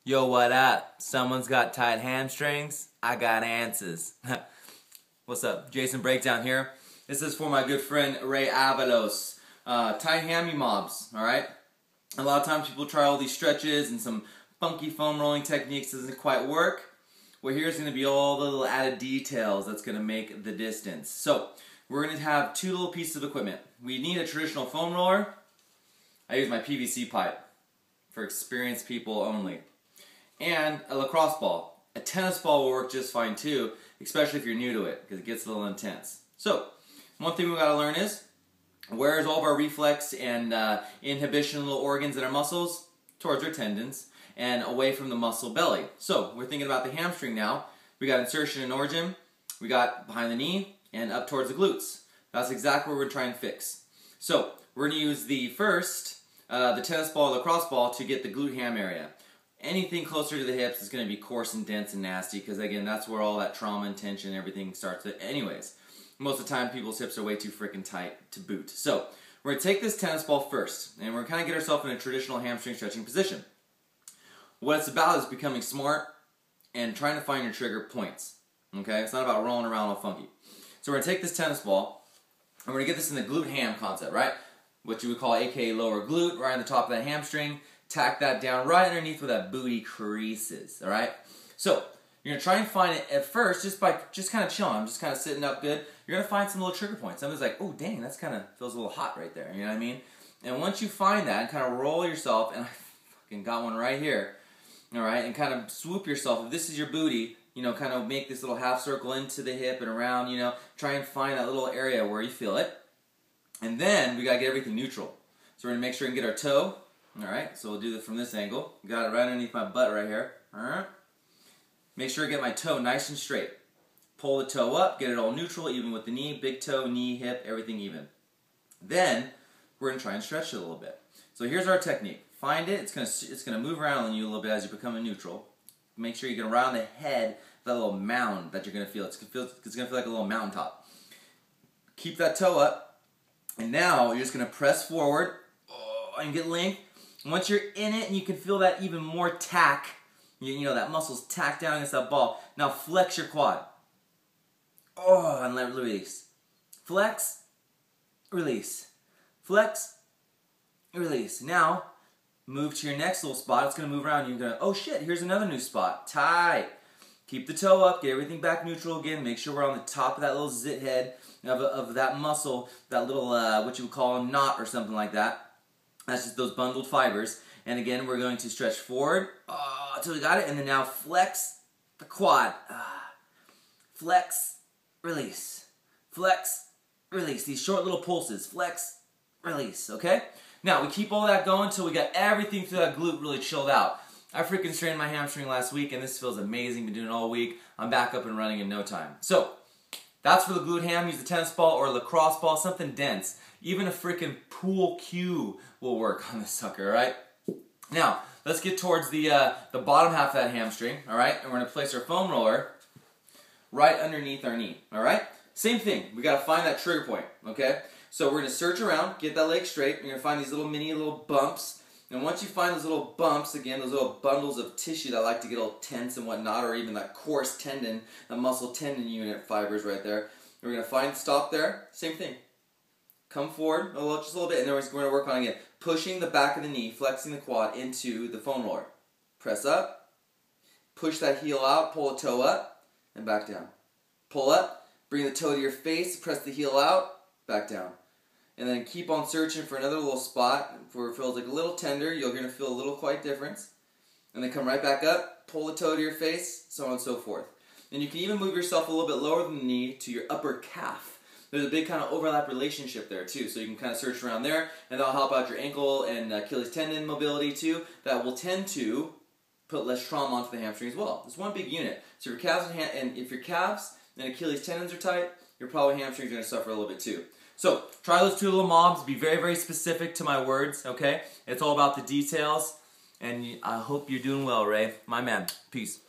Yo, what up? Someone's got tight hamstrings? I got answers. What's up? Jason Breakdown here. This is for my good friend Ray Avalos. Tight hammy mobs, alright? A lot of times people try all these stretches and some funky foam rolling techniques doesn't quite work. Well, here's going to be all the little added details that's going to make the distance. So, we're going to have two little pieces of equipment. We need a traditional foam roller. I use my PVC pipe for experienced people only. And a lacrosse ball. A tennis ball will work just fine too, especially if you're new to it, because it gets a little intense. So, one thing we've got to learn is, where is all of our reflex and inhibition little organs in our muscles? Towards our tendons and away from the muscle belly. So, we're thinking about the hamstring now. We got insertion and origin, we got behind the knee, and up towards the glutes. That's exactly what we're trying to fix. So, we're going to use the first, the tennis ball, lacrosse ball, to get the glute ham area. Anything closer to the hips is going to be coarse and dense and nasty because, again, that's where all that trauma and tension and everything starts. Anyways, most of the time people's hips are way too freaking tight to boot. So, we're going to take this tennis ball first, and we're going to kind of get ourselves in a traditional hamstring stretching position. What it's about is becoming smart and trying to find your trigger points. Okay? It's not about rolling around all funky. So, we're going to take this tennis ball, and we're going to get this in the glute ham concept, right? What you would call aka lower glute, right on the top of that hamstring. Tack that down right underneath where that booty creases, alright? So, you're going to try and find it at first just by kind of chilling. I'm just kind of sitting up good. You're going to find some little trigger points. Something's like, oh, dang, that's kind of feels a little hot right there. You know what I mean? And once you find that and kind of roll yourself, and I fucking got one right here, alright? And kind of swoop yourself. If this is your booty, you know, kind of make this little half circle into the hip and around, you know. Try and find that little area where you feel it. And then we got to get everything neutral. So we're going to make sure we get our toe. Alright, so we'll do this from this angle. Got it right underneath my butt right here. Alright. Make sure I get my toe nice and straight. Pull the toe up, get it all neutral, even with the knee, big toe, knee, hip, everything even. Then, we're going to try and stretch it a little bit. So here's our technique. Find it, it's gonna move around on you a little bit as you become a neutral. Make sure you get around the head, that little mound that you're going to feel. It's going to feel like a little mountaintop. Keep that toe up, and now you're just going to press forward and get length. Once you're in it and you can feel that even more tack, you know, that muscle's tacked down against that ball. Now flex your quad. Oh, and let release. Flex, release. Flex, release. Now, move to your next little spot. It's going to move around. You're going to, oh shit, here's another new spot. Tight. Keep the toe up. Get everything back neutral again. Make sure we're on the top of that little zit head of that muscle, that little, what you would call a knot or something like that. That's just those bundled fibers. And again, we're going to stretch forward until we got it. And then now flex the quad. Flex, release. Flex, release. These short little pulses. Flex, release. Okay? Now, we keep all that going until we got everything through that glute really chilled out. I freaking strained my hamstring last week, and this feels amazing. Been doing it all week. I'm back up and running in no time. So, that's for the glute ham. Use the tennis ball or lacrosse ball, something dense. Even a freaking pool cue will work on this sucker, alright? Now, let's get towards the bottom half of that hamstring, alright? And we're going to place our foam roller right underneath our knee, alright? Same thing. We got to find that trigger point, okay? So we're going to search around, get that leg straight. You're going to find these little little bumps. And once you find those little bumps, again, those little bundles of tissue that like to get all tense and whatnot, or even that coarse tendon, the muscle tendon unit fibers right there, we're going to find, stop there, same thing. Come forward, just a little bit, and then we're going to work on, again, pushing the back of the knee, flexing the quad into the foam roller. Press up, push that heel out, pull the toe up, and back down. Pull up, bring the toe to your face, press the heel out, back down. And then keep on searching for another little spot where it feels like a little tender. You're going to feel a little quite difference. And then come right back up, pull the toe to your face, so on and so forth. And you can even move yourself a little bit lower than the knee to your upper calf. There's a big kind of overlap relationship there too, so you can kind of search around there, and that'll help out your ankle and Achilles tendon mobility too. That will tend to put less trauma onto the hamstring as well. It's one big unit. So if your calves and Achilles tendons are tight, your probably hamstrings are going to suffer a little bit too. So try those two little mobs. Be very, very specific to my words. Okay, it's all about the details, and I hope you're doing well, Ray. My man. Peace.